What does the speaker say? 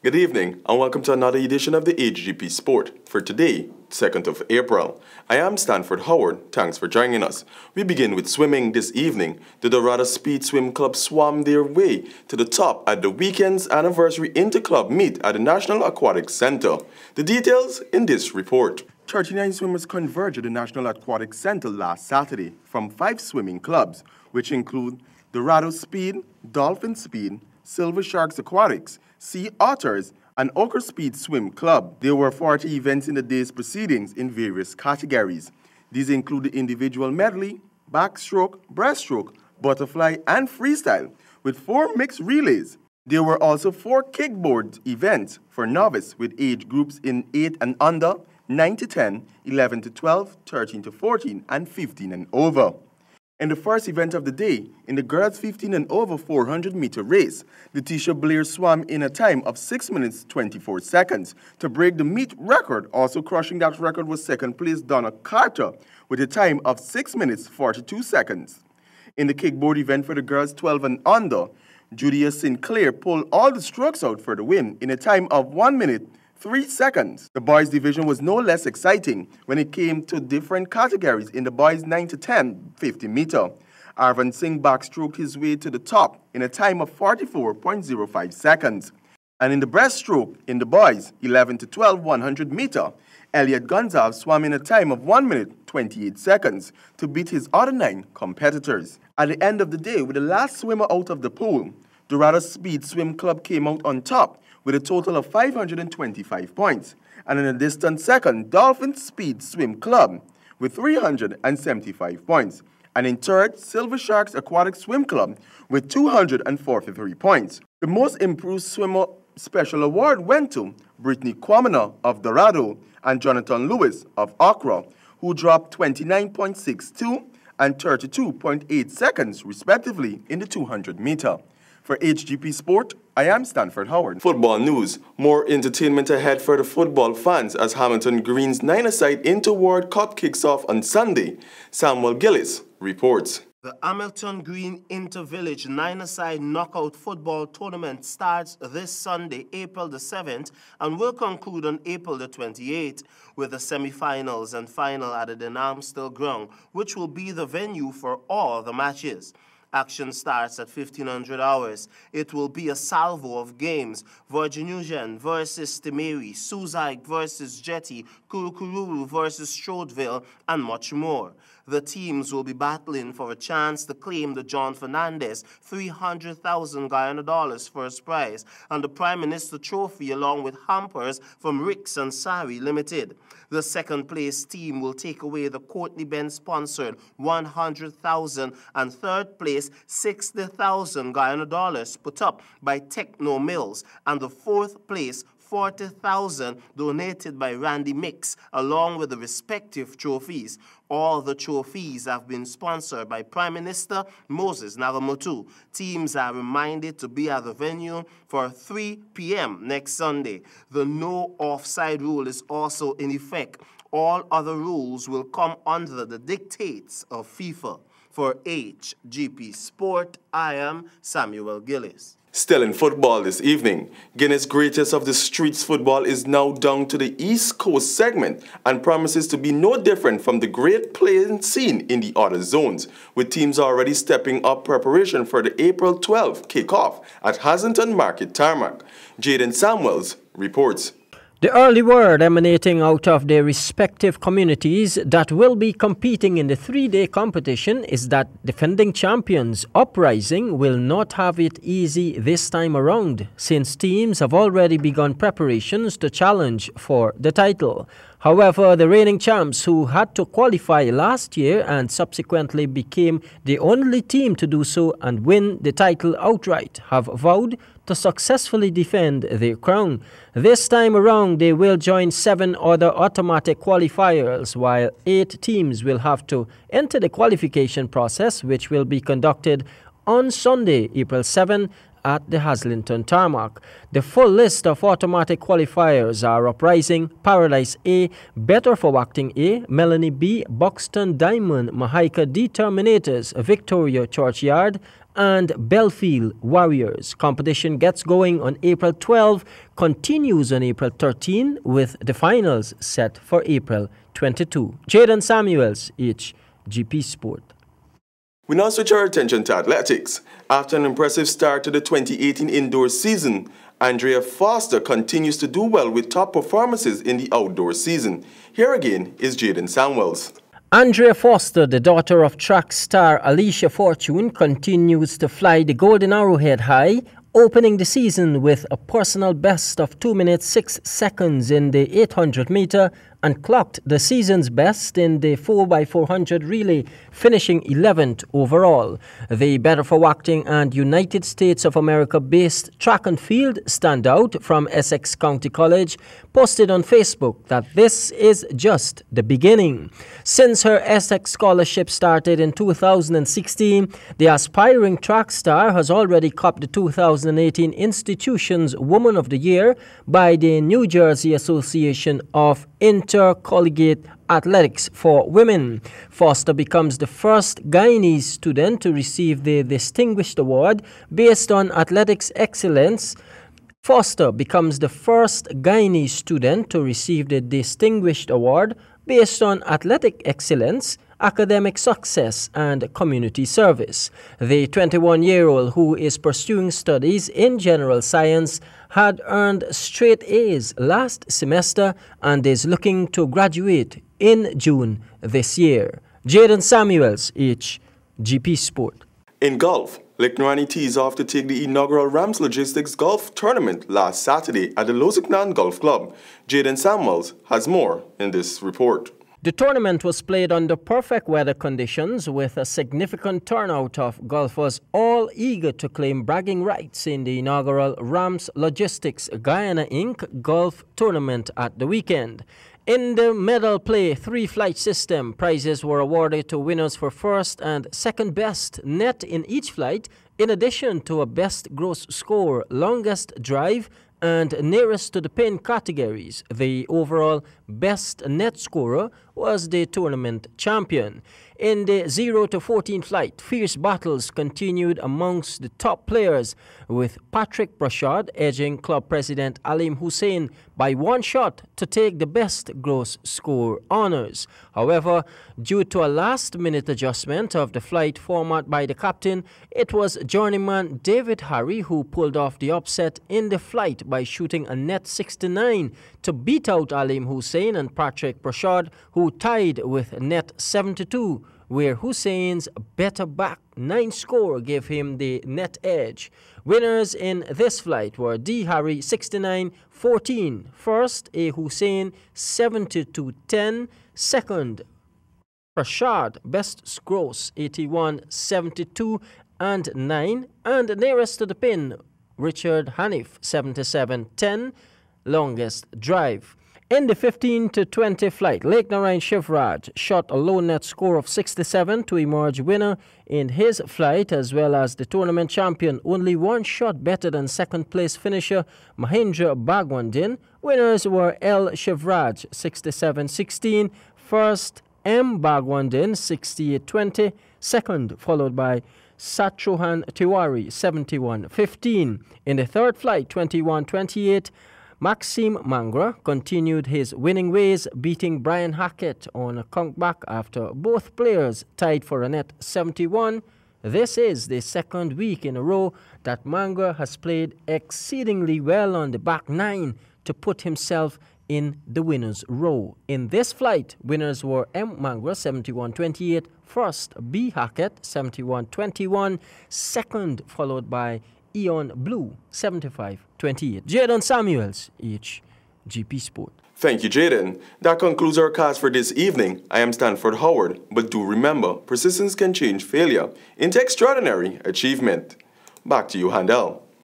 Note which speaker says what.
Speaker 1: Good evening and welcome to another edition of the HGP Sport for today, 2nd of April. I am Stanford Howard. Thanks for joining us. We begin with swimming this evening. The DORADO Speed Swim Club swam their way to the top at the weekend's anniversary inter-club meet at the National Aquatic Center. The details in this report. 39 swimmers converged at the National Aquatic Center last Saturday from 5 swimming clubs, which include DORADO Speed, Dolphin Speed, Silver Sharks Aquatics, Sea Otters, and Ochre Speed Swim Club. There were 40 events in the day's proceedings in various categories. These include the individual medley, backstroke, breaststroke, butterfly, and freestyle, with 4 mixed relays. There were also 4 kickboard events for novice with age groups in 8 and under, 9 to 10, 11 to 12, 13 to 14, and 15 and over. In the first event of the day, in the girls 15 and over 400-meter race, Letitia Blair swam in a time of 6 minutes 24 seconds to break the meet record. Also crushing that record was second place Donna Carter with a time of 6 minutes 42 seconds. In the kickboard event for the girls 12 and under, Julia Sinclair pulled all the strokes out for the win in a time of 1 minute 3 seconds. The boys division was no less exciting when it came to different categories. In the boys 9 to 10 50-meter, Arvind Singh backstroked his way to the top in a time of 44.05 seconds. And in the breaststroke, in the boys 11 to 12 100-meter, Elliot Gonzalez swam in a time of 1 minute 28 seconds to beat his other 9 competitors. At the end of the day, with the last swimmer out of the pool, DORADO Speed Swim Club came out on top with a total of 525 points, and in a distant second, Dolphin Speed Swim Club with 375 points, and in third, Silver Sharks Aquatic Swim Club with 243 points. The most improved swimmer special award went to Brittany Quamina of DORADO and Jonathan Lewis of Accra, who dropped 29.62 and 32.8 seconds respectively in the 200-meter. For HGP Sport, I am Stanford Howard. Football news. More entertainment ahead for the football fans as Hamilton Green's 9-a-side Inter-Ward Cup kicks off on Sunday. Samuel Gillis reports.
Speaker 2: The Hamilton Green Inter-Village 9-a-side knockout football tournament starts this Sunday, April the 7th, and will conclude on April the 28th with the semi-finals and final at the Denham Ground, which will be the venue for all the matches. Action starts at 1500 hours. It will be a salvo of games. Virginusian versus Timeri, Suzaik versus Jetty, Kurukururu versus Strodeville, and much more. The teams will be battling for a chance to claim the John Fernandez $300,000 Guyana first prize and the Prime Minister Trophy along with hampers from Ricks and Sari Limited. The second place team will take away the Courtney Ben sponsored $100,000 and third place $60,000 Guyana put up by Techno Mills, and the fourth place $40,000 donated by Randy Mix, along with the respective trophies. All the trophies have been sponsored by Prime Minister Moses Nagamotu. Teams are reminded to be at the venue for 3 p.m. next Sunday. The no offside rule is also in effect. All other rules will come under the dictates of FIFA. For HGP Sport, I am Samuel Gillis.
Speaker 1: Still in football this evening, Guinness Greatest of the Streets football is now down to the East Coast segment and promises to be no different from the great playing scene in the other zones, with teams already stepping up preparation for the April 12th kickoff at Hazelton Market Tarmac. Jaden Samuels reports.
Speaker 3: The early word emanating out of their respective communities that will be competing in the 3-day competition is that defending champions Uprising will not have it easy this time around, since teams have already begun preparations to challenge for the title. However, the reigning champs, who had to qualify last year and subsequently became the only team to do so and win the title outright, have vowed to successfully defend their crown. This time around, they will join 7 other automatic qualifiers, while 8 teams will have to enter the qualification process, which will be conducted on Sunday, April 7, at the Haslington tarmac. The full list of automatic qualifiers are Uprising, Paradise A, Better for Acting A, Melanie B, Buxton Diamond, Mahaika Determinators, Victoria Churchyard, and Belfield Warriors. Competition gets going on April 12, continues on April 13, with the finals set for April 22. Jaden Samuels, Hgp Sport.
Speaker 1: We now switch our attention to athletics. After an impressive start to the 2018 indoor season, Andrea Foster continues to do well with top performances in the outdoor season. Here again is Jaden Samuels.
Speaker 3: Andrea Foster, the daughter of track star Alicia Fortune, continues to fly the Golden Arrowhead high, opening the season with a personal best of 2 minutes 6 seconds in the 800 meter and clocked the season's best in the 4x400 relay, finishing 11th overall. The Better for Acting and United States of America-based track and field standout from Essex County College posted on Facebook that this is just the beginning. Since her Essex scholarship started in 2016, the aspiring track star has already copped the 2018 Institution's Woman of the Year by the New Jersey Association of Intercollegiate Athletics for Women. Foster becomes the first Guinness student to receive the Distinguished Award based on athletics excellence. Foster becomes the first Guinness student to receive the Distinguished Award based on athletic excellence, academic success, and community service. The 21-year-old, who is pursuing studies in general science, had earned straight A's last semester and is looking to graduate in June this year. Jaden Samuels, Hgp Sport.
Speaker 1: In golf, LEKHNARINE tees off to take the inaugural Rams Logistics Golf Tournament last Saturday at the Loziknan Golf Club. Jaden Samuels has more in this report.
Speaker 3: The tournament was played under perfect weather conditions with a significant turnout of golfers, all eager to claim bragging rights in the inaugural Rams Logistics Guyana Inc. Golf Tournament at the weekend. In the medal play 3-flight system, prizes were awarded to winners for first and second best net in each flight, in addition to a best gross score, longest drive, and nearest to the pin categories. The overall best net scorer was the tournament champion. In the 0 to 14 flight, fierce battles continued amongst the top players, with Patrick Brashard edging club president Alim Hussein by 1 shot to take the best gross score honors. However, due to a last-minute adjustment of the flight format by the captain, it was journeyman David Harry who pulled off the upset in the flight by shooting a net 69 to beat out Alim Hussein and Patrick Brashard, who tied with net 72, where Hussein's better back 9 score gave him the net edge. Winners in this flight were D. Harry 69-14, first A. Hussein 72-10, second Brashard best gross 81-72 and 9, and nearest to the pin Richard Hanif 77-10, longest drive. In the 15 to 20 flight, LEKHNARINE SHIVRAJ shot a low net score of 67 to emerge winner in his flight, as well as the tournament champion, only 1 shot better than second place finisher Mahindra Bhagwandin. Winners were L. Shivraj 67-16, first M. Bhagwandin 68-20, second followed by Satrohan Tiwari 71-15. In the third flight, 21-28, Maxime Mangra continued his winning ways, beating Brian Hackett on a comeback after both players tied for a net 71. This is the second week in a row that Mangra has played exceedingly well on the back 9 to put himself in the winner's row. In this flight, winners were M. Mangra 71-28, first B. Hackett 71-21, second followed by Eon Blue 75-28. Jaden Samuels, Hgp Sport.
Speaker 1: Thank you, Jaden. That concludes our cast for this evening. I am Stanford Howard, but do remember, persistence can change failure into extraordinary achievement. Back to you, Handel.